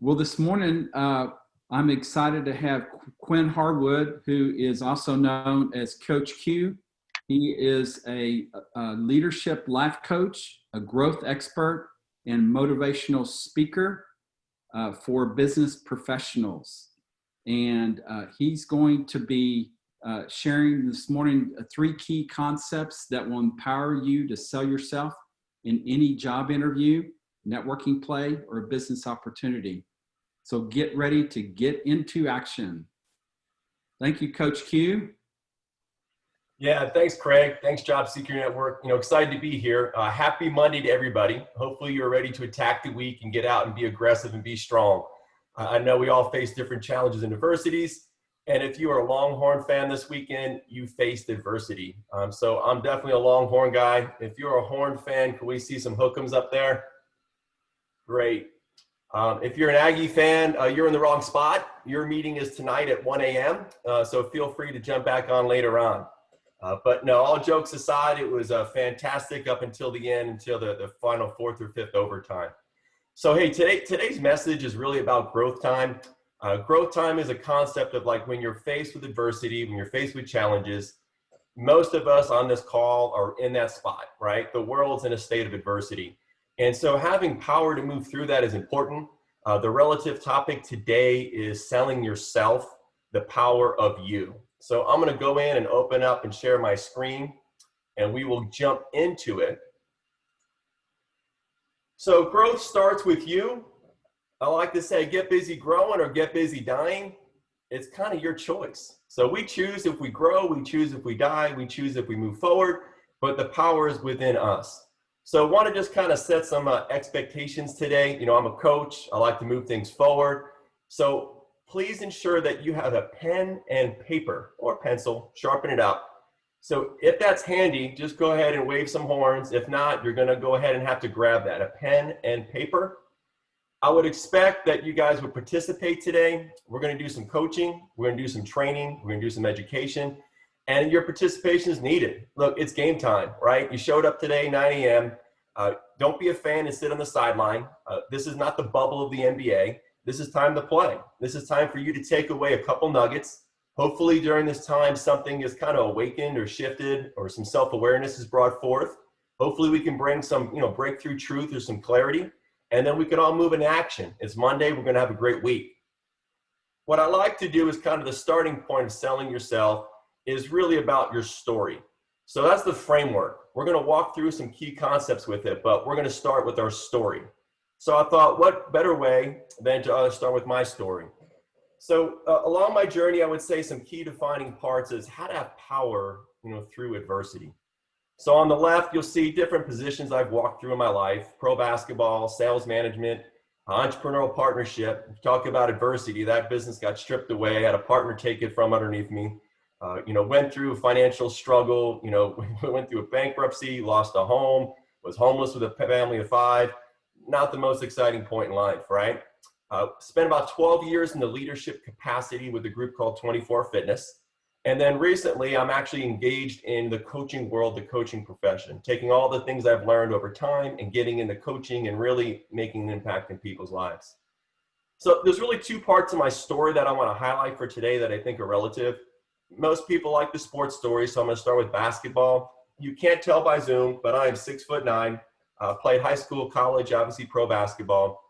Well, this morning, I'm excited to have Quinn Harwood, who is also known as Coach Q. He is a leadership life coach, a growth expert, and motivational speaker for business professionals. And he's going to be sharing this morning 3 key concepts that will empower you to sell yourself in any job interview, networking play, or business opportunity. So get ready to get into action. Thank you, Coach Q. Yeah, thanks, Craig. Thanks, Job Seeker Network. Excited to be here. Happy Monday to everybody. Hopefully you're ready to attack the week and get out and be aggressive and be strong. I know we all face different challenges and adversities. And if you are a Longhorn fan this weekend, you faced adversity. So I'm definitely a Longhorn guy. If you're a Horn fan, can we see some hook'ems up there? Great. If you're an Aggie fan, you're in the wrong spot. Your meeting is tonight at 1 a.m., so feel free to jump back on later on. But no, all jokes aside, it was fantastic up until the end, until the final 4th or 5th overtime. So hey, today's message is really about growth time. Growth time is a concept of like when you're faced with adversity, when you're faced with challenges. Most of us on this call are in that spot, right? The world's in a state of adversity. And so having power to move through that is important. The relative topic today is selling yourself, the power of you. So I'm going to go in and open up and share my screen, and we will jump into it. So growth starts with you. I like to say, get busy growing or get busy dying. It's kind of your choice. So we choose if we grow, we choose if we die, we choose if we move forward, but the power is within us. So I want to just kind of set some expectations today. I'm a coach. I like to move things forward. So please ensure that you have a pen and paper or pencil, sharpen it up. So if that's handy, just go ahead and wave some horns. If not, you're going to go ahead and have to grab that, a pen and paper. I would expect that you guys would participate today. We're going to do some coaching. We're going to do some training. We're going to do some education. And your participation is needed. Look, it's game time, right? You showed up today, 9 a.m. Don't be a fan and sit on the sideline. This is not the bubble of the NBA. This is time to play. This is time for you to take away a couple nuggets. Hopefully during this time, something is kind of awakened or shifted or some self-awareness is brought forth. Hopefully we can bring some, breakthrough truth or some clarity, and then we can all move into action. It's Monday. We're going to have a great week. What I like to do is kind of the starting point of selling yourself is really about your story. So that's the framework. We're going to walk through some key concepts with it, but we're going to start with our story. So I thought, what better way than to start with my story? So along my journey, I would say some key defining parts is how to have power, through adversity. So on the left, you'll see different positions I've walked through in my life: pro basketball, sales management, entrepreneurial partnership. Talk about adversity. That business got stripped away. I had a partner take it from underneath me. Went through a financial struggle, went through a bankruptcy, lost a home, was homeless with a family of 5. Not the most exciting point in life, right? Spent about 12 years in the leadership capacity with a group called 24 Fitness. And then recently, I'm actually engaged in the coaching world, the coaching profession, taking all the things I've learned over time and getting into coaching and really making an impact in people's lives. So there's really 2 parts of my story that I want to highlight for today that I think are relative. Most people like the sports story, so I'm going to start with basketball. You can't tell by Zoom, but I am 6'9", played high school, college, obviously pro basketball.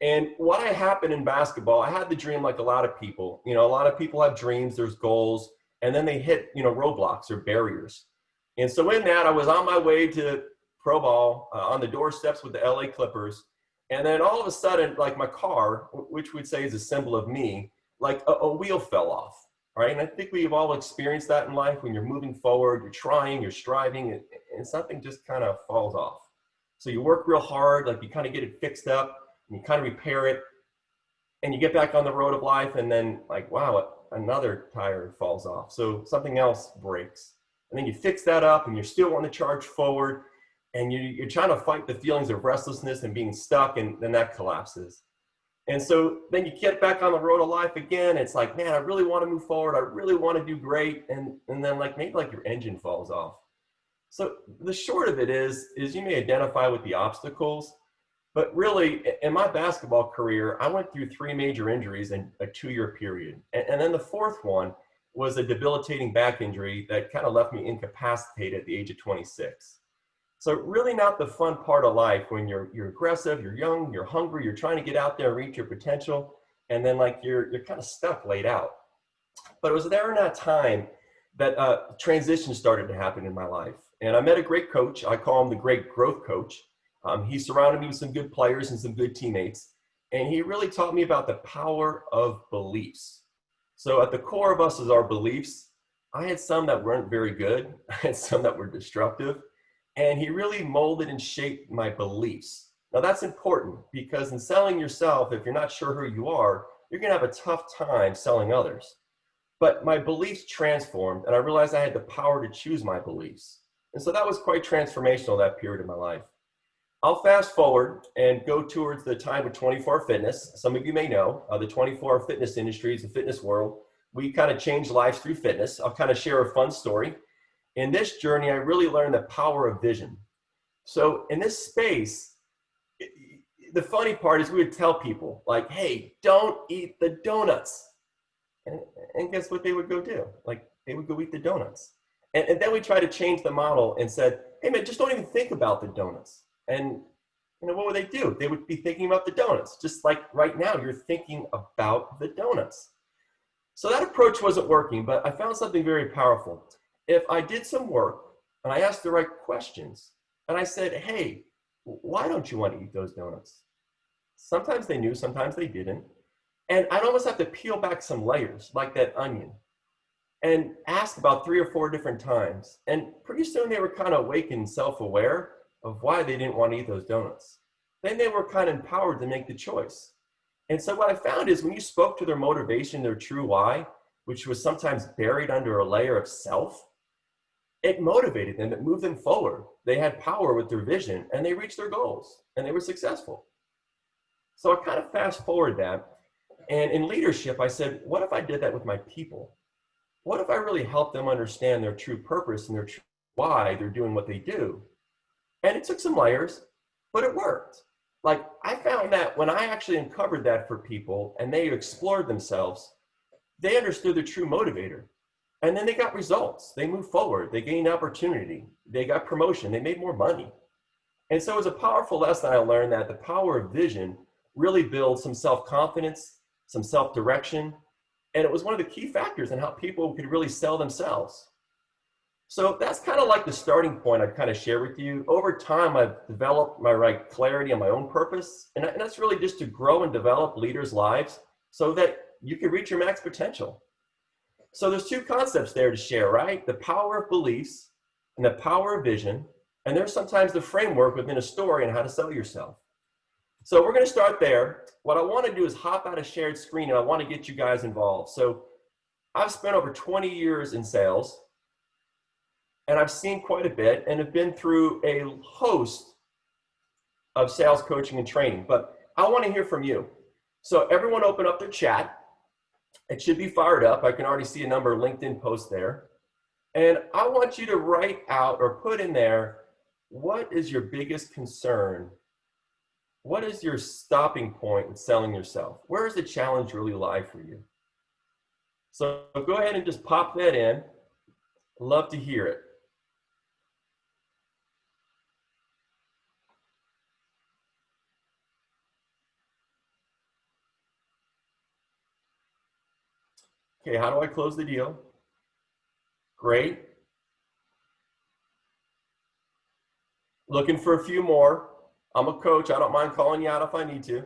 And what happened in basketball, I had the dream like a lot of people. A lot of people have dreams, there's goals, and then they hit, roadblocks or barriers. And so in that, I was on my way to pro ball on the doorsteps with the LA Clippers. And then all of a sudden, like my car, which we'd say is a symbol of me, like a wheel fell off. Right? And I think we've all experienced that in life when you're moving forward, you're trying, you're striving, and something just kind of falls off. So you work real hard, like you kind of get it fixed up, and you kind of repair it, and you get back on the road of life, and then like, wow, another tire falls off. So something else breaks. And then you fix that up, and you're still wanting to charge forward, and you're trying to fight the feelings of restlessness and being stuck, and then that collapses. And so then you get back on the road of life again. It's like, man, I really want to move forward. I really want to do great. And then maybe your engine falls off. So the short of it is you may identify with the obstacles, But really, in my basketball career, I went through 3 major injuries in a 2-year period. And then the fourth one was a debilitating back injury that kind of left me incapacitated at the age of 26. So really not the fun part of life when you're aggressive, you're young, you're hungry, you're trying to get out there and reach your potential, and then like you're kind of stuck laid out. But it was there in that time that transition started to happen in my life. And I met a great coach. I call him the great growth coach. He surrounded me with some good players and some good teammates. And he really taught me about the power of beliefs. So at the core of us is our beliefs. I had some that weren't very good. I had some that were destructive. And he really molded and shaped my beliefs. Now that's important because in selling yourself, if you're not sure who you are, you're going to have a tough time selling others. But my beliefs transformed, and I realized I had the power to choose my beliefs. And so that was quite transformational, that period of my life. I'll fast forward and go towards the time of 24-hour fitness. Some of you may know the 24-hour fitness industry is a fitness world. We kind of change lives through fitness. I'll kind of share a fun story. In this journey, I really learned the power of vision. So in this space, the funny part is we would tell people like, hey, don't eat the donuts. And guess what they would go do? Like they would go eat the donuts. And then we tried to change the model and said, hey man, just don't even think about the donuts. And you know, what would they do? They would be thinking about the donuts, just like right now you're thinking about the donuts. So that approach wasn't working, but I found something very powerful. If I did some work and I asked the right questions and I said, hey, why don't you want to eat those donuts? Sometimes they knew, sometimes they didn't. And I'd almost have to peel back some layers like that onion and ask about 3 or 4 different times. And pretty soon they were kind of awake and self-aware of why they didn't want to eat those donuts. Then they were kind of empowered to make the choice. And so what I found is when you spoke to their motivation, their true why, which was sometimes buried under a layer of self, it motivated them, it moved them forward. They had power with their vision and they reached their goals and they were successful. So I kind of fast forward that. And in leadership, I said, what if I did that with my people? What if I really helped them understand their true purpose and their true why they're doing what they do? And it took some layers, but it worked. Like I found that when I actually uncovered that for people and they explored themselves, they understood the true motivator. And then they got results. They moved forward. They gained opportunity. They got promotion. They made more money. And so it was a powerful lesson I learned that the power of vision really builds some self-confidence, some self-direction. And it was one of the key factors in how people could really sell themselves. So that's kind of like the starting point I'd kind of share with you. Over time, I've developed my right clarity on my own purpose. And that's really just to grow and develop leaders' lives so that you can reach your max potential. So there's 2 concepts there to share, right? The power of beliefs and the power of vision. And there's sometimes the framework within a story on how to sell yourself. So we're going to start there. What I want to do is hop out of shared screen and I want to get you guys involved. So I've spent over 20 years in sales and I've seen quite a bit and have been through a host of sales coaching and training, but I want to hear from you. So everyone open up their chat. It should be fired up. I can already see a number of LinkedIn posts there. And I want you to write out or put in there, what is your biggest concern? What is your stopping point with selling yourself? Where does the challenge really lie for you? So go ahead and just pop that in. Love to hear it. Okay, how do I close the deal? Great. Looking for a few more. I'm a coach. I don't mind calling you out if I need to.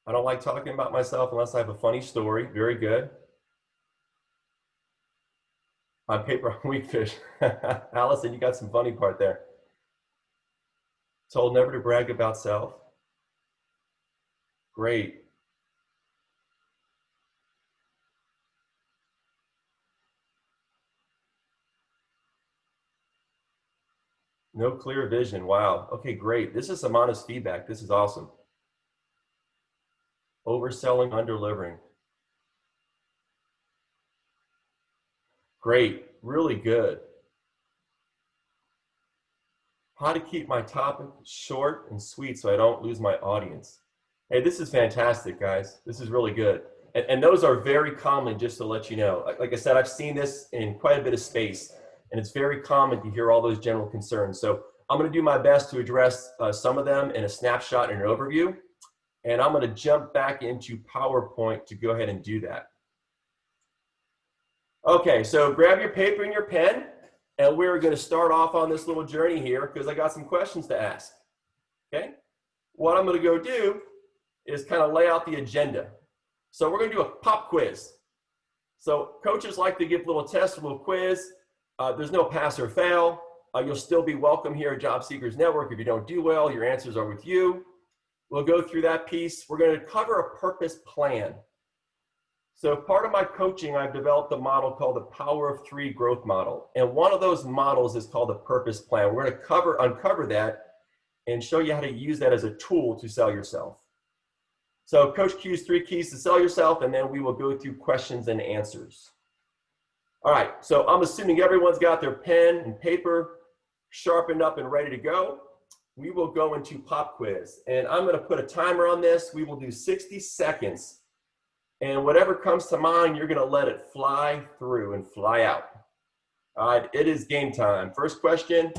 I don't like talking about myself unless I have a funny story. Very good. On paper, I'm weak fish. Allison, you got some funny part there. Told never to brag about self. Great. No clear vision. Wow. Okay, great. This is some honest feedback. This is awesome. Overselling, underdelivering. Great. Really good. How to keep my topic short and sweet so I don't lose my audience. Hey, this is fantastic, guys. This is really good. And those are very common, just to let you know. Like I said, I've seen this in quite a bit of space, and it's very common to hear all those general concerns. So I'm going to do my best to address some of them in a snapshot and an overview. And I'm going to jump back into PowerPoint to go ahead and do that. Okay, so grab your paper and your pen, and we're going to start off on this little journey here because I got some questions to ask. Okay, what I'm going to go do is kind of lay out the agenda. So we're going to do a pop quiz. So coaches like to give little tests, a little quiz. There's no pass or fail. You'll still be welcome here at Job Seekers Network. If you don't do well, your answers are with you. We'll go through that piece. We're going to cover a purpose plan. So part of my coaching, I've developed a model called the Power of Three growth model. And one of those models is called the purpose plan. We're going to uncover that and show you how to use that as a tool to sell yourself. So Coach Q's 3 keys to sell yourself, and then we will go through questions and answers. All right, so I'm assuming everyone's got their pen and paper sharpened up and ready to go. We will go into pop quiz, and I'm going to put a timer on this. We will do 60 seconds, and whatever comes to mind, you're going to let it fly through and fly out. All right, it is game time. First question.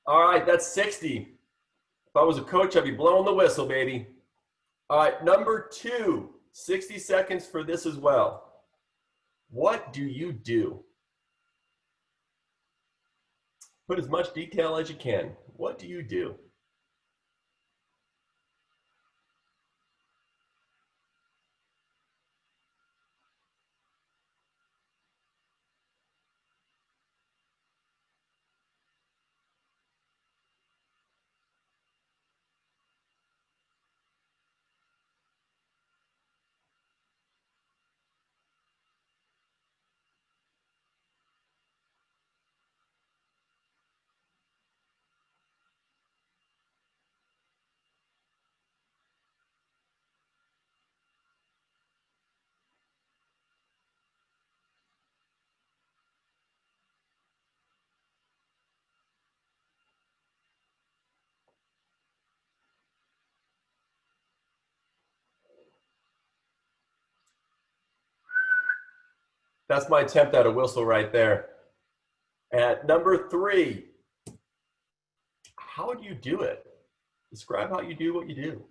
All right, that's 60. If I was a coach, I'd be blowing the whistle, baby. All right, number 2, 60 seconds for this as well. What do you do? Put as much detail as you can. What do you do? That's my attempt at a whistle right there. At number 3, how do you do it? Describe how you do what you do.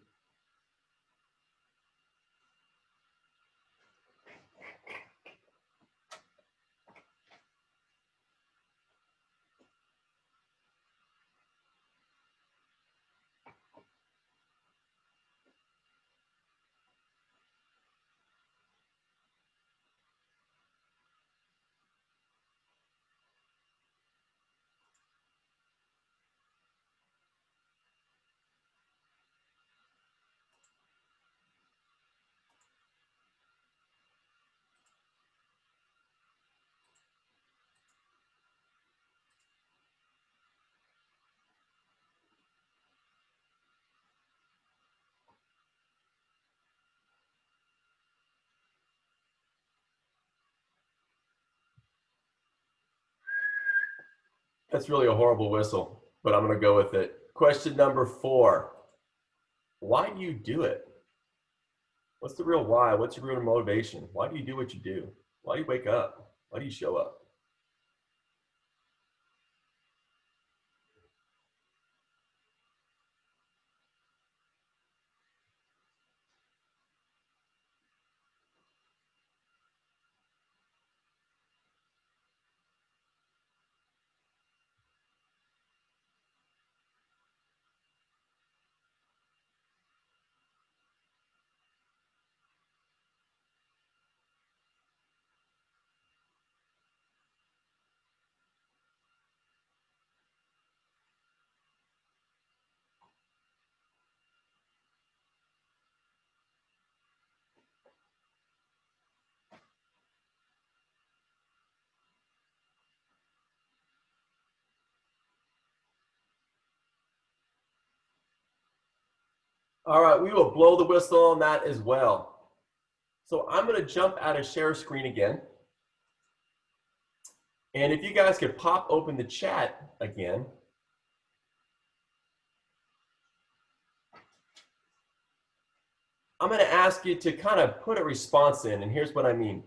That's really a horrible whistle, but I'm going to go with it. Question number 4. Why do you do it? What's the real why? What's your real motivation? Why do you do what you do? Why do you wake up? Why do you show up? All right, we will blow the whistle on that as well. So I'm going to jump out of share screen again. And if you guys could pop open the chat again. I'm going to ask you to kind of put a response in, and here's what I mean.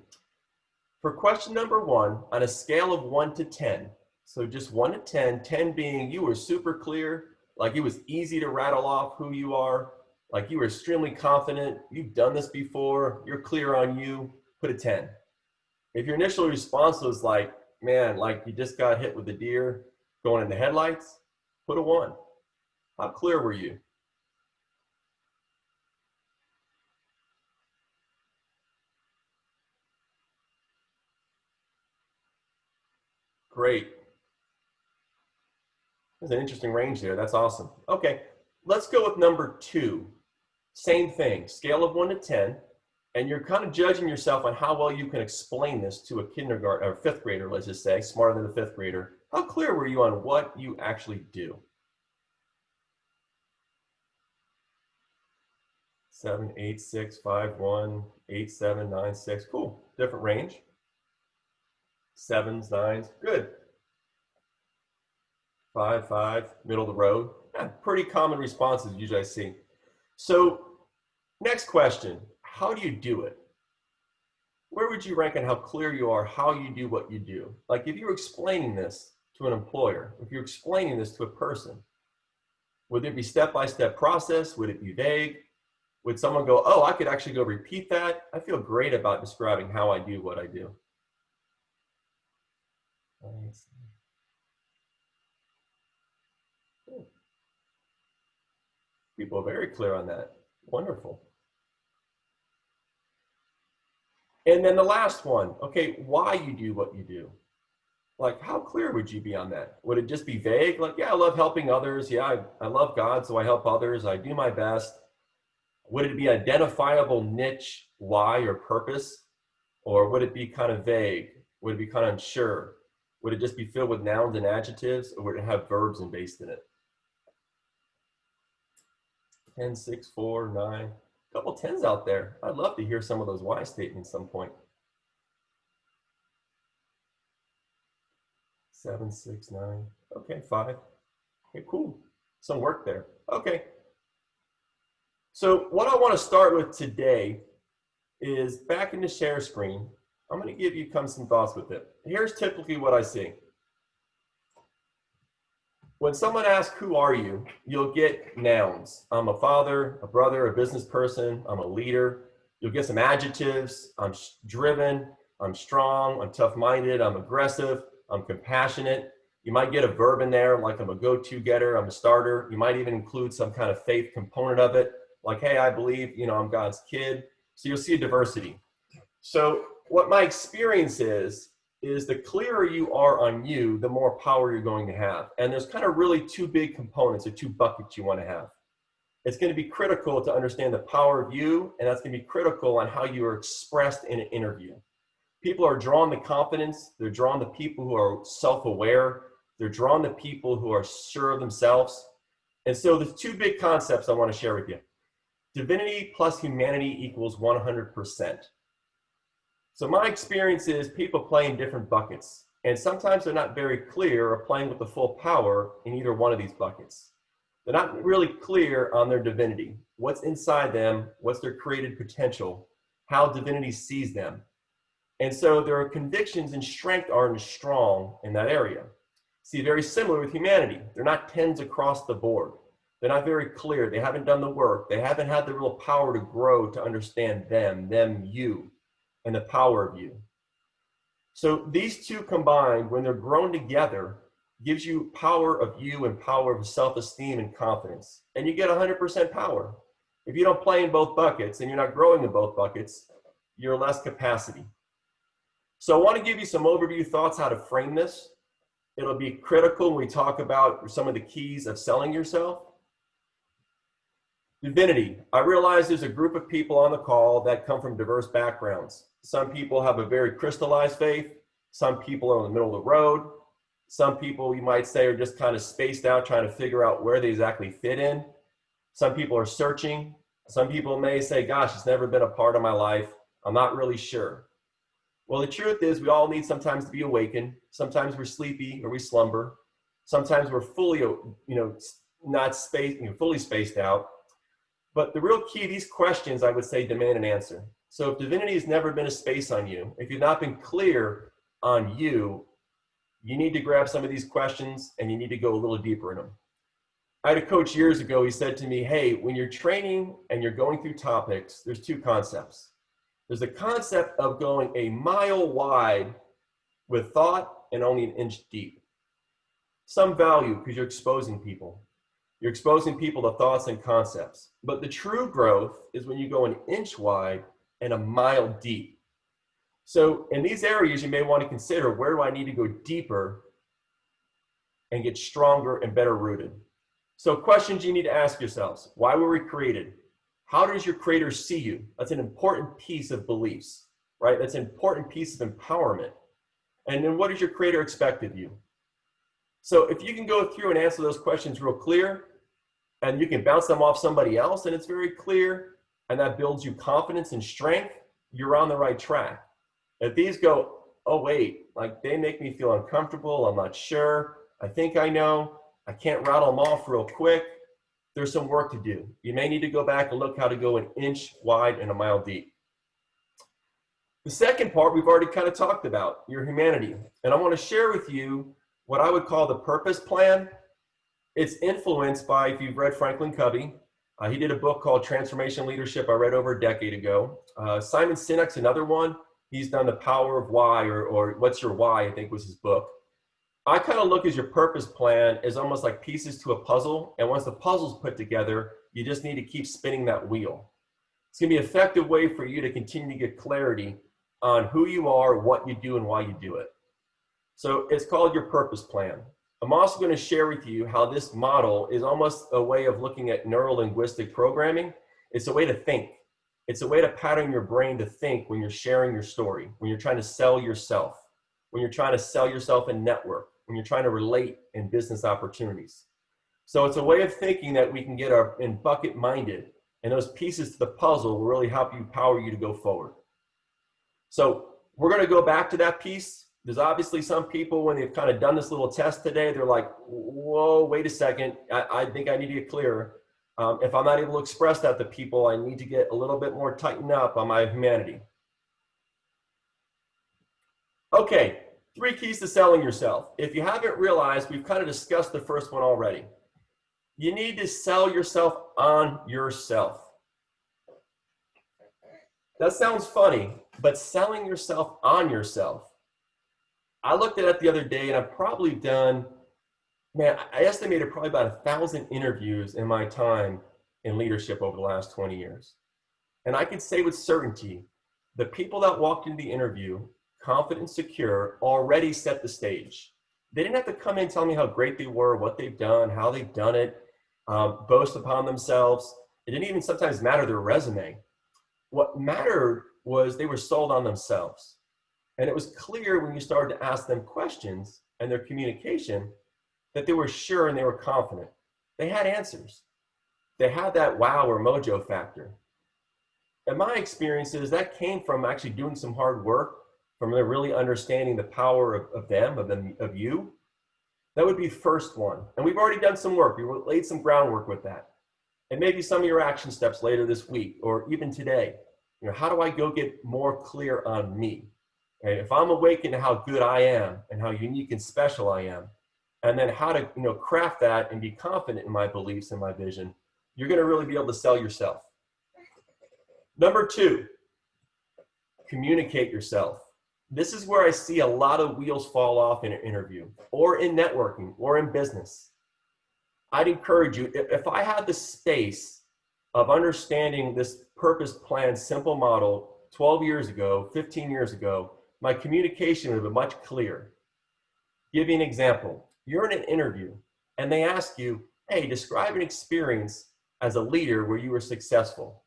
For question number 1, on a scale of 1 to 10, so just 1 to 10, 10 being you were super clear, like it was easy to rattle off who you are, like you were extremely confident, you've done this before, you're clear on you, put a 10. If your initial response was like, man, like you just got hit with the deer going in the headlights, put a 1. How clear were you? Great. There's an interesting range there. That's awesome. Okay, let's go with number 2. Same thing, scale of 1 to 10, and you're kind of judging yourself on how well you can explain this to a kindergarten or 5th grader, let's just say, smarter than a 5th grader. How clear were you on what you actually do? 7, 8, 6, 5, 1, 8, 7, 9, 6. Cool, different range. 7s, 9s, good. 5, 5, middle of the road. Yeah, pretty common responses usually I see. So next question, how do you do it? Where would you rank on how clear you are, how you do what you do? Like if you're explaining this to an employer, if you're explaining this to a person, would it be step-by-step process? Would it be vague? Would someone go, oh, I could actually go repeat that? I feel great about describing how I do what I do. People are very clear on that. Wonderful. And then the last one, okay, why you do what you do. Like, how clear would you be on that? Would it just be vague? Like, yeah, I love helping others. Yeah, I love God, so I help others. I do my best. Would it be identifiable niche why or purpose? Or would it be kind of vague? Would it be kind of unsure? Would it just be filled with nouns and adjectives, or would it have verbs based in it? 10, 6, 4, 9. A couple 10s out there. I'd love to hear some of those why statements at some point. 7, 6, 9. Okay, 5. Okay, cool. Some work there. Okay. So what I want to start with today is back in the share screen. I'm going to give you some thoughts with it. Here's typically what I see. When someone asks, who are you? You'll get nouns. I'm a father, a brother, a business person. I'm a leader. You'll get some adjectives. I'm driven. I'm strong. I'm tough-minded. I'm aggressive. I'm compassionate. You might get a verb in there, like I'm a go-to getter. I'm a starter. You might even include some kind of faith component of it. Like, hey, I believe, I'm God's kid. So you'll see a diversity. So what my experience is the clearer you are on you, the more power you're going to have. And there's kind of really 2 big components or 2 buckets you want to have. It's going to be critical to understand the power of you, and that's going to be critical on how you are expressed in an interview. People are drawn to confidence. They're drawn to people who are self-aware. They're drawn to people who are sure of themselves. And so there's 2 big concepts I want to share with you. Divinity plus humanity equals 100%. So my experience is people play in different buckets, and sometimes they're not very clear or playing with the full power in either one of these buckets. They're not really clear on their divinity, what's inside them, what's their created potential, how divinity sees them. And so their convictions and strength aren't as strong in that area. See, very similar with humanity. They're not tens across the board. They're not very clear. They haven't done the work. They haven't had the real power to grow, to understand them, you, and the power of you. So these two combined, when they're grown together, gives you power of you and power of self-esteem and confidence. And you get 100% power. If you don't play in both buckets and you're not growing in both buckets, you're less capacity. So I want to give you some overview thoughts how to frame this. It'll be critical when we talk about some of the keys of selling yourself. Divinity. I realize there's a group of people on the call that come from diverse backgrounds. Some people have a very crystallized faith. Some people are in the middle of the road. Some people, you might say, are just kind of spaced out, trying to figure out where they exactly fit in. Some people are searching. Some people may say, gosh, it's never been a part of my life. I'm not really sure. Well, the truth is we all need sometimes to be awakened. Sometimes we're sleepy or we slumber. Sometimes we're fully, not spaced, fully spaced out. But the real key, these questions, I would say, demand an answer. So if divinity has never been a space on you, if you've not been clear on you, you need to grab some of these questions and you need to go a little deeper in them. I had a coach years ago, he said to me, hey, when you're training and you're going through topics, there's two concepts. There's the concept of going a mile wide with thought and only an inch deep. Some value because you're exposing people. You're exposing people to thoughts and concepts. But the true growth is when you go an inch wide and a mile deep. So in these areas, you may want to consider, where do I need to go deeper and get stronger and better rooted? So questions you need to ask yourselves: why were we created? How does your creator see you? That's an important piece of beliefs, right? That's an important piece of empowerment. And then what does your creator expect of you? So if you can go through and answer those questions real clear, and you can bounce them off somebody else and it's very clear, and that builds you confidence and strength, you're on the right track. If these go, oh wait, like they make me feel uncomfortable, I'm not sure, I think I know, I can't rattle them off real quick, there's some work to do. You may need to go back and look how to go an inch wide and a mile deep. The second part we've already kind of talked about, your humanity. And I want to share with you what I would call the purpose plan. It's influenced by, if you've read Franklin Covey, he did a book called Transformation Leadership I read over a decade ago. Simon Sinek's another one. He's done The Power of Why, or What's Your Why, I think was his book. I kind of look at your purpose plan as almost like pieces to a puzzle. And once the puzzle's put together, you just need to keep spinning that wheel. It's going to be an effective way for you to continue to get clarity on who you are, what you do, and why you do it. So it's called your purpose plan. I'm also going to share with you how this model is almost a way of looking at neuro-linguistic programming. It's a way to think. It's a way to pattern your brain to think when you're sharing your story, when you're trying to sell yourself, when you're trying to sell yourself in network, when you're trying to relate in business opportunities. So it's a way of thinking that we can get in bucket minded, and those pieces to the puzzle will really help you, power you to go forward. So we're going to go back to that piece. There's obviously some people, when they've kind of done this little test today, they're like, whoa, wait a second. I think I need to get clearer. If I'm not able to express that to people, I need to get a little bit more tightened up on my humanity. Okay, 3 keys to selling yourself. If you haven't realized, we've kind of discussed the first one already. You need to sell yourself on yourself. That sounds funny, but selling yourself on yourself. I looked at it the other day, and I've probably done, I estimated probably about 1,000 interviews in my time in leadership over the last 20 years. And I can say with certainty, the people that walked into the interview, confident and secure, already set the stage. They didn't have to come in and tell me how great they were, what they've done, how they've done it, boast upon themselves. It didn't even sometimes matter their resume. What mattered was they were sold on themselves. And it was clear when you started to ask them questions and their communication that they were sure and they were confident. They had answers. They had that wow or mojo factor. And my experience is that came from actually doing some hard work, from really understanding the power of you. That would be first one. And we've already done some work. We laid some groundwork with that. And maybe some of your action steps later this week or even today. How do I go get more clear on me? Okay, if I'm awakened to how good I am and how unique and special I am, and then how to craft that and be confident in my beliefs and my vision, you're going to really be able to sell yourself. Number 2, communicate yourself. This is where I see a lot of wheels fall off in an interview or in networking or in business. I'd encourage you, if I had the space of understanding this purpose plan simple model 12 years ago, 15 years ago, my communication would have been much clearer. Give you an example. You're in an interview and they ask you, hey, describe an experience as a leader where you were successful.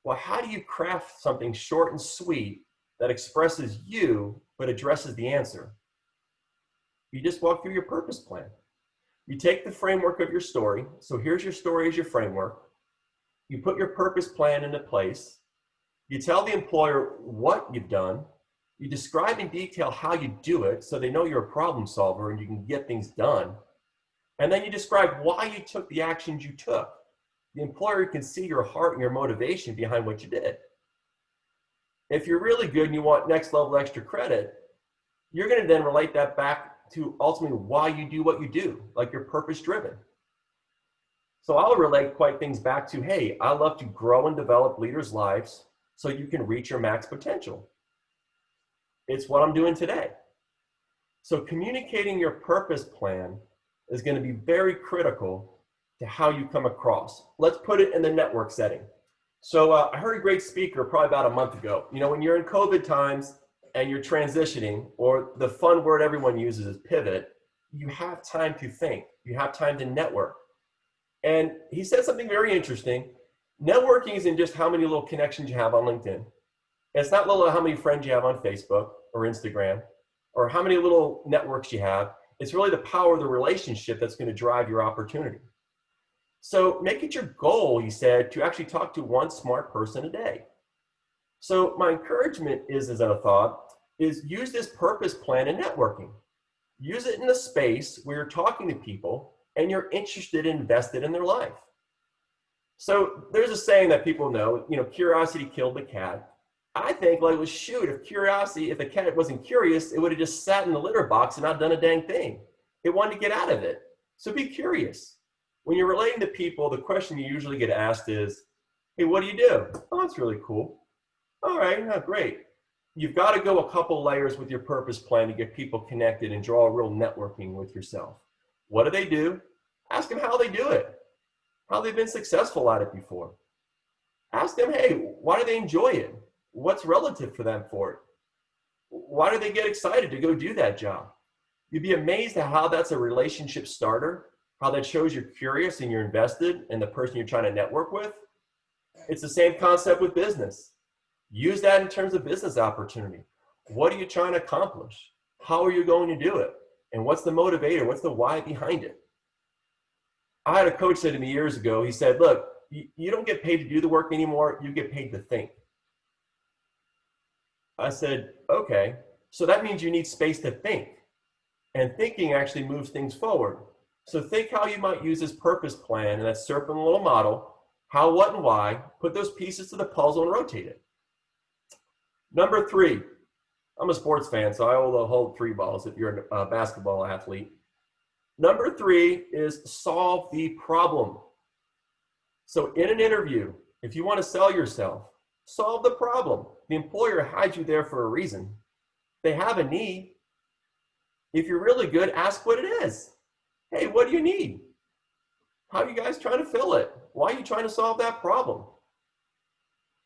Well, how do you craft something short and sweet that expresses you but addresses the answer? You just walk through your purpose plan. You take the framework of your story. So here's your story as your framework. You put your purpose plan into place. You tell the employer what you've done. You describe in detail how you do it so they know you're a problem solver and you can get things done. And then you describe why you took the actions you took. The employer can see your heart and your motivation behind what you did. If you're really good and you want next level extra credit, you're going to then relate that back to ultimately why you do what you do, like you're purpose driven. So I'll relate quite things back to, hey, I love to grow and develop leaders' lives so you can reach your max potential. It's what I'm doing today. So communicating your purpose plan is going to be very critical to how you come across. Let's put it in the network setting. So I heard a great speaker probably about a month ago. When you're in COVID times and you're transitioning, or the fun word everyone uses is pivot, you have time to think. You have time to network. And he said something very interesting. Networking isn't just how many little connections you have on LinkedIn. It's not little how many friends you have on Facebook or Instagram, or how many little networks you have. It's really the power of the relationship that's going to drive your opportunity. So make it your goal, he said, to actually talk to one smart person a day. So my encouragement is, as a thought, is use this purpose plan in networking. Use it in a space where you're talking to people and you're interested and invested in their life. So there's a saying that people know, curiosity killed the cat. I think, if the cat wasn't curious, it would have just sat in the litter box and not done a dang thing. It wanted to get out of it. So be curious. When you're relating to people, the question you usually get asked is, hey, what do you do? Oh, that's really cool. All right, great. You've got to go a couple layers with your purpose plan to get people connected and draw a real networking with yourself. What do they do? Ask them how they do it, how they've been successful at it before. Ask them, hey, why do they enjoy it? What's relative for them for it? Why do they get excited to go do that job? You'd be amazed at how that's a relationship starter, how that shows you're curious and you're invested in the person you're trying to network with. It's the same concept with business. Use that in terms of business opportunity. What are you trying to accomplish? How are you going to do it? And what's the motivator? What's the why behind it? I had a coach say to me years ago, he said, look, you don't get paid to do the work anymore, you get paid to think. I said, okay, so that means you need space to think. And thinking actually moves things forward. So think how you might use this purpose plan and that serpent little model, how, what, and why, put those pieces to the puzzle and rotate it. Number 3, I'm a sports fan, so I hold 3 balls if you're a basketball athlete. Number 3 is solve the problem. So in an interview, if you want to sell yourself, solve the problem. The employer had you there for a reason. They have a need. If you're really good, ask what it is. Hey, what do you need? How are you guys trying to fill it? Why are you trying to solve that problem?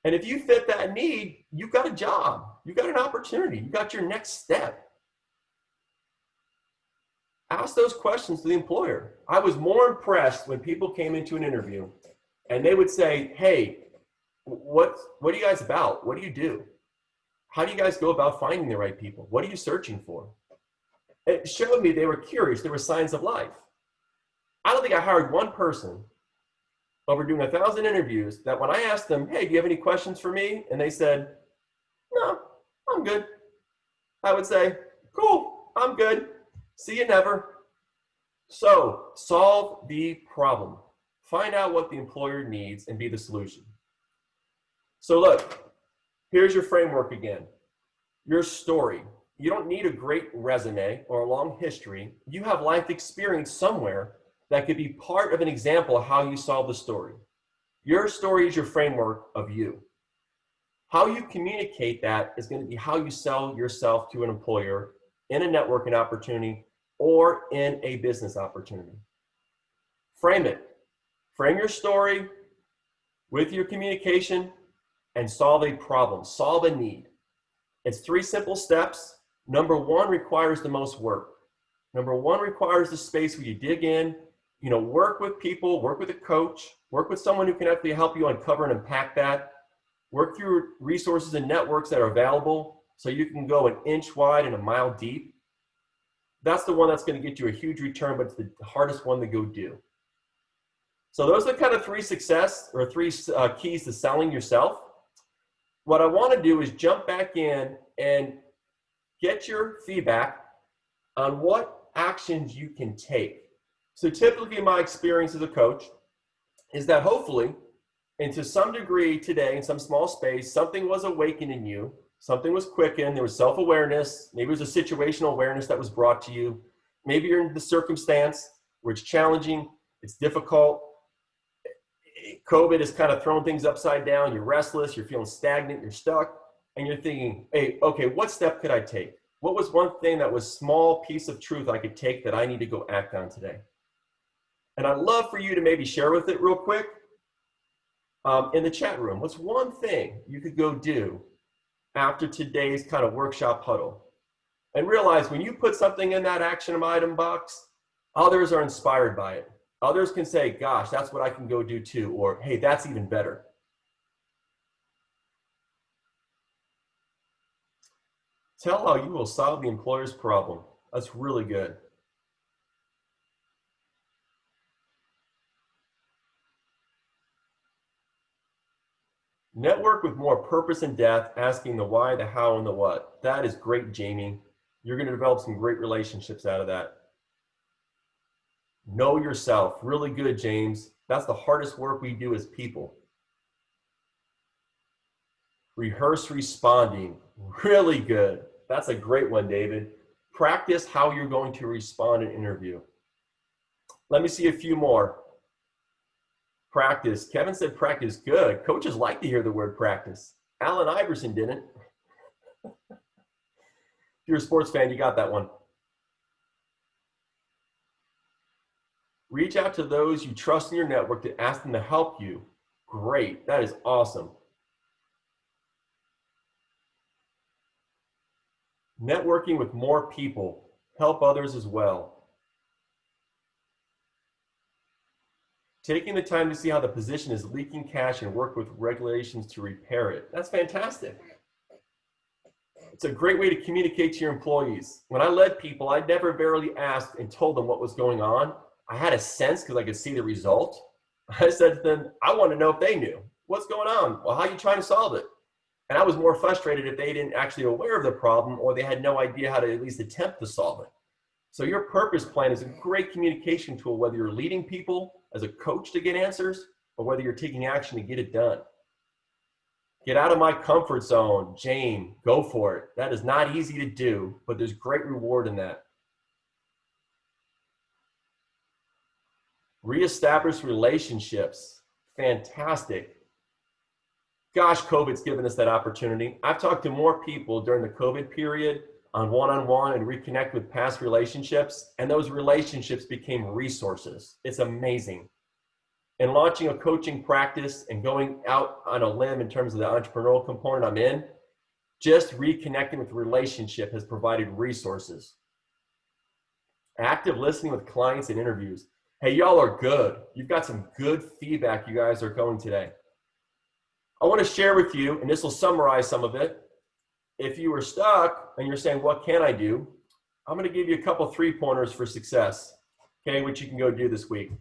And if you fit that need, you've got a job. You've got an opportunity. You got your next step. Ask those questions to the employer. I was more impressed when people came into an interview and they would say, hey, what are you guys about? What do you do? How do you guys go about finding the right people? What are you searching for? It showed me they were curious. There were signs of life. I don't think I hired one person over doing 1,000 interviews that when I asked them, hey, do you have any questions for me? And they said, no, I'm good. I would say, cool, I'm good. See you never. So solve the problem. Find out what the employer needs and be the solution. So look, here's your framework again. Your story. You don't need a great resume or a long history. You have life experience somewhere that could be part of an example of how you solve the story. Your story is your framework of you. How you communicate that is going to be how you sell yourself to an employer in a networking opportunity or in a business opportunity. Frame it. Frame your story with your communication and solve a problem, solve a need. It's 3 simple steps. Number 1 requires the most work. Number 1 requires the space where you dig in, work with people, work with a coach, work with someone who can actually help you uncover and unpack that. Work through resources and networks that are available so you can go an inch wide and a mile deep. That's the one that's going to get you a huge return, but it's the hardest one to go do. So those are kind of 3 keys to selling yourself. What I want to do is jump back in and get your feedback on what actions you can take. So typically my experience as a coach is that hopefully, and to some degree today, in some small space, something was awakened in you, something was quickened, there was self-awareness, maybe it was a situational awareness that was brought to you. Maybe you're in the circumstance where it's challenging, it's difficult. COVID has kind of thrown things upside down, you're restless, you're feeling stagnant, you're stuck, and you're thinking, hey, okay, what step could I take? What was one thing that was small piece of truth I could take that I need to go act on today? And I'd love for you to maybe share with it real quick. In the chat room, what's one thing you could go do after today's kind of workshop huddle? And realize when you put something in that action item box, others are inspired by it. Others can say, gosh, that's what I can go do too, or hey, that's even better. Tell how you will solve the employer's problem. That's really good. Network with more purpose and depth, asking the why, the how, and the what. That is great, Jamie. You're going to develop some great relationships out of that. Know yourself. Really good, James. That's the hardest work we do as people. Rehearse responding. Really good. That's a great one, David. Practice how you're going to respond in an interview. Let me see a few more. Practice. Kevin said practice. Good. Coaches like to hear the word practice. Allen Iverson didn't. If you're a sports fan, you got that one. Reach out to those you trust in your network to ask them to help you. Great. That is awesome. Networking with more people. Help others as well. Taking the time to see how the position is leaking cash and work with regulations to repair it. That's fantastic. It's a great way to communicate to your employees. When I led people, I never barely asked and told them what was going on. I had a sense because I could see the result. I said to them, I want to know if they knew. What's going on? Well, how are you trying to solve it? And I was more frustrated if they didn't actually aware of the problem or they had no idea how to at least attempt to solve it. So your purpose plan is a great communication tool, whether you're leading people as a coach to get answers or whether you're taking action to get it done. Get out of my comfort zone, Jane, go for it. That is not easy to do, but there's great reward in that. Reestablish relationships, fantastic. Gosh, COVID's given us that opportunity. I've talked to more people during the COVID period on one-on-one and reconnect with past relationships, and those relationships became resources. It's amazing. And launching a coaching practice and going out on a limb in terms of the entrepreneurial component I'm in, just reconnecting with the relationship has provided resources. Active listening with clients and interviews. Hey, y'all are good. You've got some good feedback you guys are going today. I want to share with you, and this will summarize some of it. If you were stuck and you're saying, what can I do? I'm going to give you a couple 3-pointers for success, okay, which you can go do this week.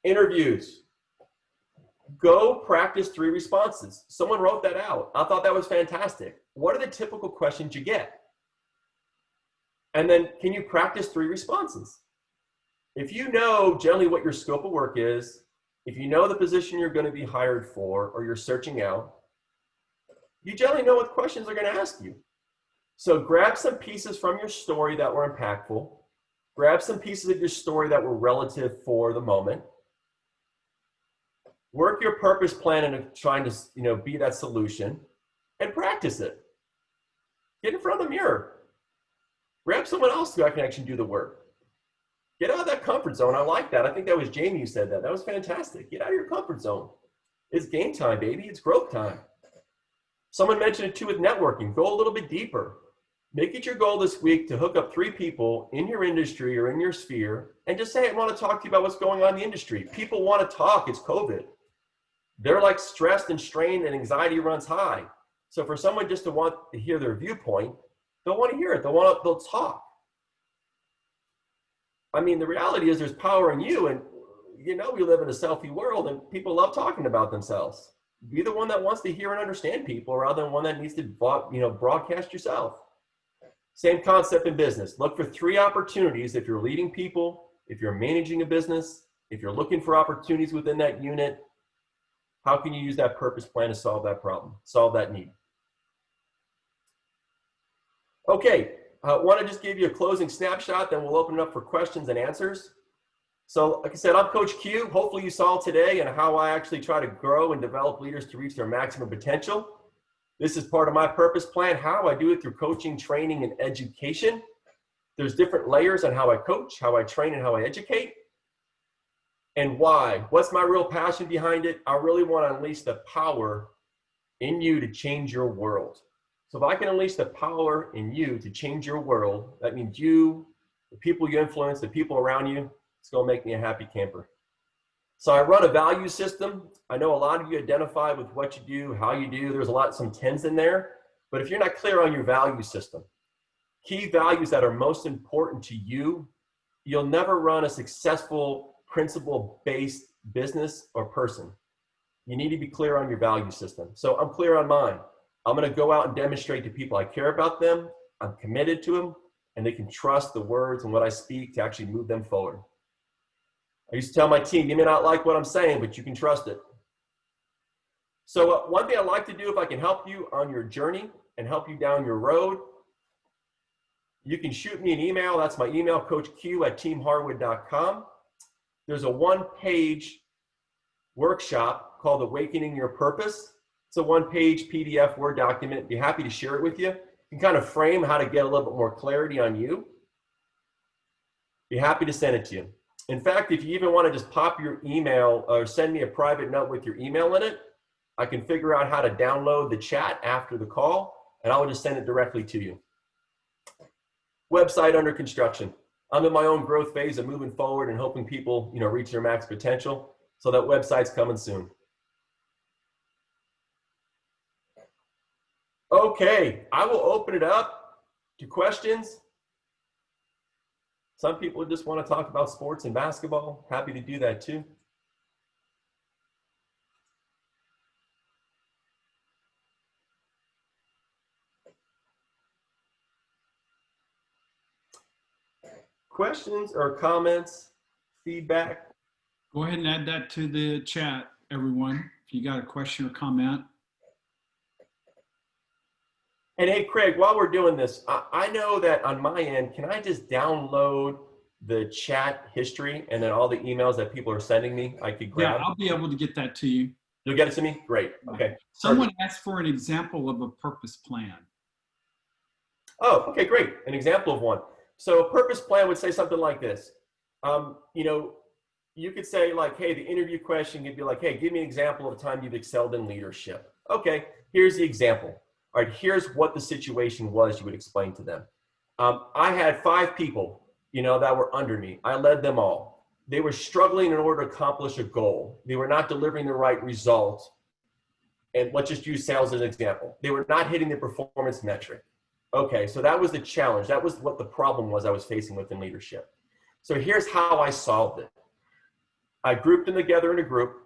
Interviews. Go practice 3 responses. Someone wrote that out. I thought that was fantastic. What are the typical questions you get? And then can you practice 3 responses? If you know generally what your scope of work is, if you know the position you're going to be hired for or you're searching out, you generally know what questions they're going to ask you. So grab some pieces from your story that were impactful. Grab some pieces of your story that were relative for the moment. Work your purpose plan into trying to, be that solution, and practice it. Get in front of the mirror. Grab someone else who can actually do the work. Get out of that comfort zone. I like that. I think that was Jamie who said that. That was fantastic. Get out of your comfort zone. It's game time, baby. It's growth time. Someone mentioned it too with networking. Go a little bit deeper. Make it your goal this week to hook up 3 people in your industry or in your sphere and just say, I want to talk to you about what's going on in the industry. People want to talk. It's COVID. They're like stressed and strained and anxiety runs high. So for someone just to want to hear their viewpoint, they'll want to hear it. They'll talk. I mean, the reality is there's power in you, and we live in a selfie world and people love talking about themselves. Be the one that wants to hear and understand people rather than one that needs to broadcast yourself. Same concept in business. Look for 3 opportunities if you're leading people, if you're managing a business, if you're looking for opportunities within that unit. How can you use that purpose plan to solve that problem, solve that need? Okay, I want to just give you a closing snapshot, then we'll open it up for questions and answers. So like I said, I'm Coach Q. Hopefully you saw today and how I actually try to grow and develop leaders to reach their maximum potential. This is part of my purpose plan, how I do it through coaching, training, and education. There's different layers on how I coach, how I train, and how I educate. And why? What's my real passion behind it? I really want to unleash the power in you to change your world. So if I can unleash the power in you to change your world, that means you, the people you influence, the people around you, it's going to make me a happy camper. So I run a value system. I know a lot of you identify with what you do, how you do. There's some 10s in there. But if you're not clear on your value system, key values that are most important to you, you'll never run a successful principle-based business or person. You need to be clear on your value system. So I'm clear on mine. I'm going to go out and demonstrate to people I care about them, I'm committed to them, and they can trust the words and what I speak to actually move them forward. I used to tell my team, you may not like what I'm saying, but you can trust it. So one thing I like to do, if I can help you on your journey and help you down your road, you can shoot me an email. That's my email, coachq@teamharwood.com. There's a 1-page workshop called Awakening Your Purpose. It's a 1-page PDF Word document. Be happy to share it with you. You can kind of frame how to get a little bit more clarity on you. Be happy to send it to you. In fact, if you even want to just pop your email or send me a private note with your email in it, I can figure out how to download the chat after the call, and I will just send it directly to you. Website under construction. I'm in my own growth phase of moving forward and helping people, reach their max potential. So that website's coming soon. Okay, I will open it up to questions. Some people just want to talk about sports and basketball. Happy to do that too. Questions or comments, feedback? Go ahead and add that to the chat, everyone, if you got a question or comment. And hey, Craig, while we're doing this, I know that on my end, can I just download the chat history and then all the emails that people are sending me, I could grab? Yeah, I'll be able to get that to you. You'll get it to me? Great. Okay. Someone asked for an example of a purpose plan. Oh, okay, great. An example of one. So a purpose plan would say something like this. You could say like, hey, the interview question could be like, hey, give me an example of a time you've excelled in leadership. Okay, here's the example. All right, here's what the situation was you would explain to them. I had 5 people, that were under me. I led them all. They were struggling in order to accomplish a goal. They were not delivering the right result. And let's just use sales as an example. They were not hitting the performance metric. Okay, so that was the challenge. That was what the problem was I was facing within leadership. So here's how I solved it. I grouped them together in a group.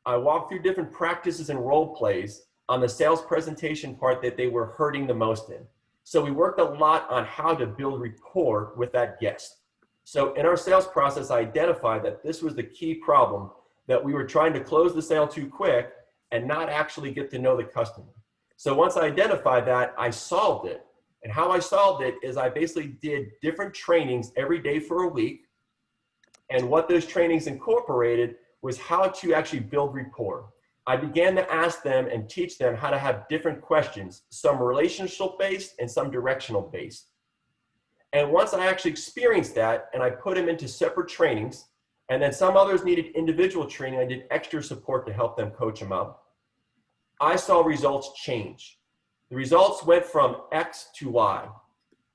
I walked through different practices and role plays on the sales presentation part that they were hurting the most in. So we worked a lot on how to build rapport with that guest. So in our sales process, I identified that this was the key problem, that we were trying to close the sale too quick and not actually get to know the customer. So once I identified that, I solved it. And how I solved it is I basically did different trainings every day for a week. And what those trainings incorporated was how to actually build rapport. I began to ask them and teach them how to have different questions, some relationship based and some directional based. And once I actually experienced that and I put them into separate trainings, and then some others needed individual training, I did extra support to help them coach them up. I saw results change. The results went from X to Y.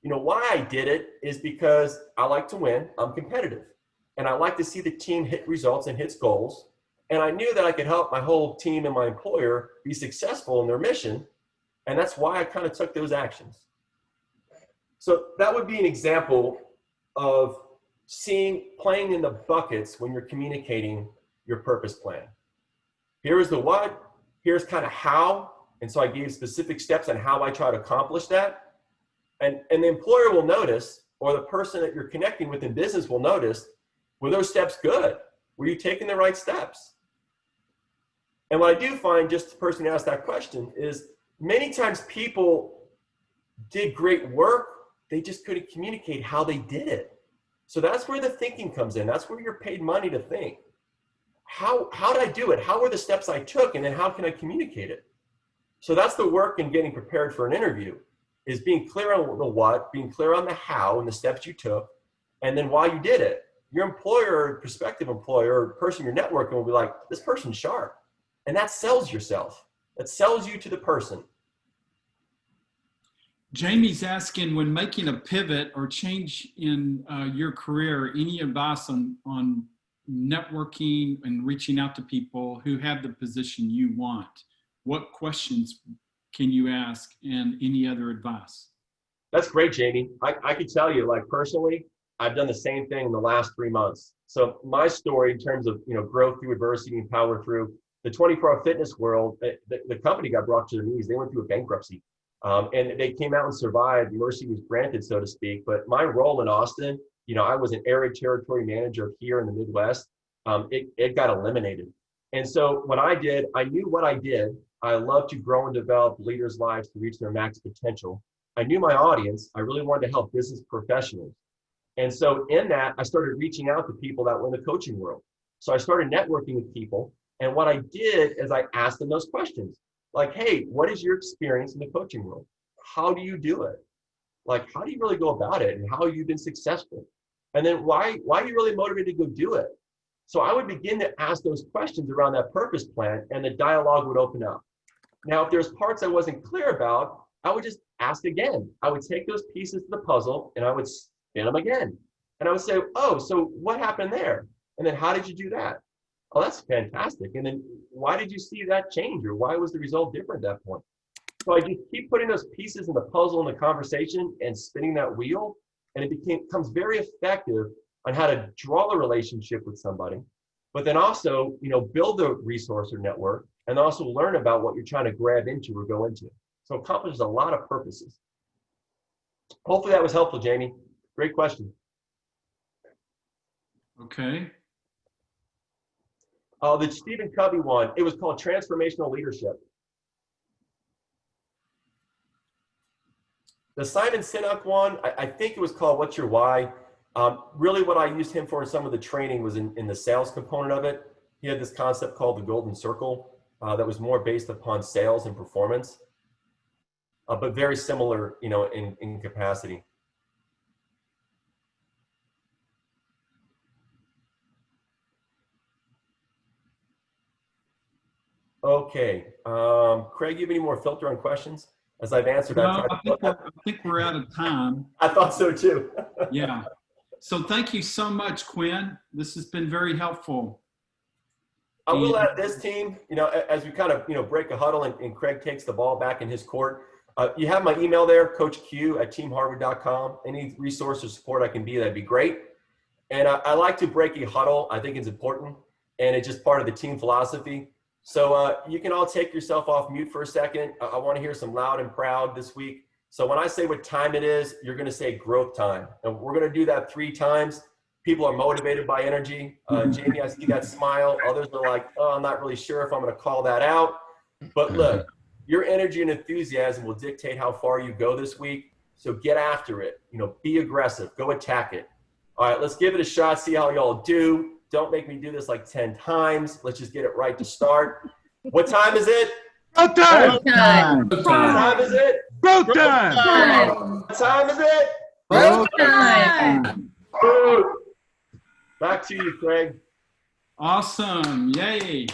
You know, why I did it is because I like to win, I'm competitive. And I like to see the team hit results and hit goals. And I knew that I could help my whole team and my employer be successful in their mission. And that's why I kind of took those actions. So that would be an example of playing in the buckets when you're communicating your purpose plan. Here is the what, here's kind of how. And so I gave specific steps on how I try to accomplish that. And the employer will notice, or the person that you're connecting with in business will notice, were those steps good? Were you taking the right steps? And what I do find, just the person who asked that question, is many times people did great work, they just couldn't communicate how they did it. So that's where the thinking comes in. That's where you're paid money to think. How did I do it? How were the steps I took? And then how can I communicate it? So that's the work in getting prepared for an interview, is being clear on the what, being clear on the how and the steps you took, and then why you did it. Your employer, prospective employer, or person you're networking will be like, this person's sharp. And that sells yourself. That sells you to the person. Jamie's asking, when making a pivot or change in your career, any advice on networking and reaching out to people who have the position you want? What questions can you ask, and any other advice? That's great, Jamie. I can tell you, like personally, I've done the same thing in the last 3 months. So my story in terms of, growth through adversity and power through the 24-hour fitness world, the company got brought to their knees. They went through a bankruptcy. And they came out and survived. Mercy was granted, so to speak. But my role in Austin, I was an area territory manager here in the Midwest. It got eliminated. And so what I did, I knew what I did. I love to grow and develop leaders' lives to reach their max potential. I knew my audience. I really wanted to help business professionals. And so in that, I started reaching out to people that were in the coaching world. So I started networking with people. And what I did is I asked them those questions. Like, hey, what is your experience in the coaching world? How do you do it? Like, how do you really go about it? And how have you been successful? And then why are you really motivated to go do it? So I would begin to ask those questions around that purpose plan, and the dialogue would open up. Now, if there's parts I wasn't clear about, I would just ask again. I would take those pieces of the puzzle and I would spin them again. And I would say, oh, so what happened there? And then how did you do that? Oh, that's fantastic. And then why did you see that change, or why was the result different at that point? So I just keep putting those pieces in the puzzle in the conversation and spinning that wheel. And it becomes very effective on how to draw a relationship with somebody, but then also, build the resource or network, and also learn about what you're trying to grab into or go into. So it accomplishes a lot of purposes. Hopefully that was helpful, Jamie. Great question. Okay. The Stephen Covey one, it was called Transformational Leadership. The Simon Sinek one, I think it was called What's Your Why? Really what I used him for in some of the training was in the sales component of it. He had this concept called the Golden Circle that was more based upon sales and performance, but very similar, in capacity. Okay, Craig, you have any more filter on questions? As I've answered, no, I think we're out of time. I thought so too. Yeah. So thank you so much, Quinn. This has been very helpful. I will add this, team, as we kind of, break a huddle and Craig takes the ball back in his court. You have my email there, coachq@teamharwood.com. Any resource or support I can be, that'd be great. And I like to break a huddle. I think it's important, and it's just part of the team philosophy. So you can all take yourself off mute for a second. I want to hear some loud and proud this week. So when I say what time it is, you're going to say growth time. And we're going to do that 3 times. People are motivated by energy. Jamie, I see that smile. Others are like, oh, I'm not really sure if I'm going to call that out. But look, your energy and enthusiasm will dictate how far you go this week. So get after it. You know, be aggressive. Go attack it. All right, let's give it a shot. See how y'all do. Don't make me do this like 10 times. Let's just get it right to start. What time is it? Go time! What time is it? Go time! What time is it? Go time! Back to you, Craig. Awesome. Yay.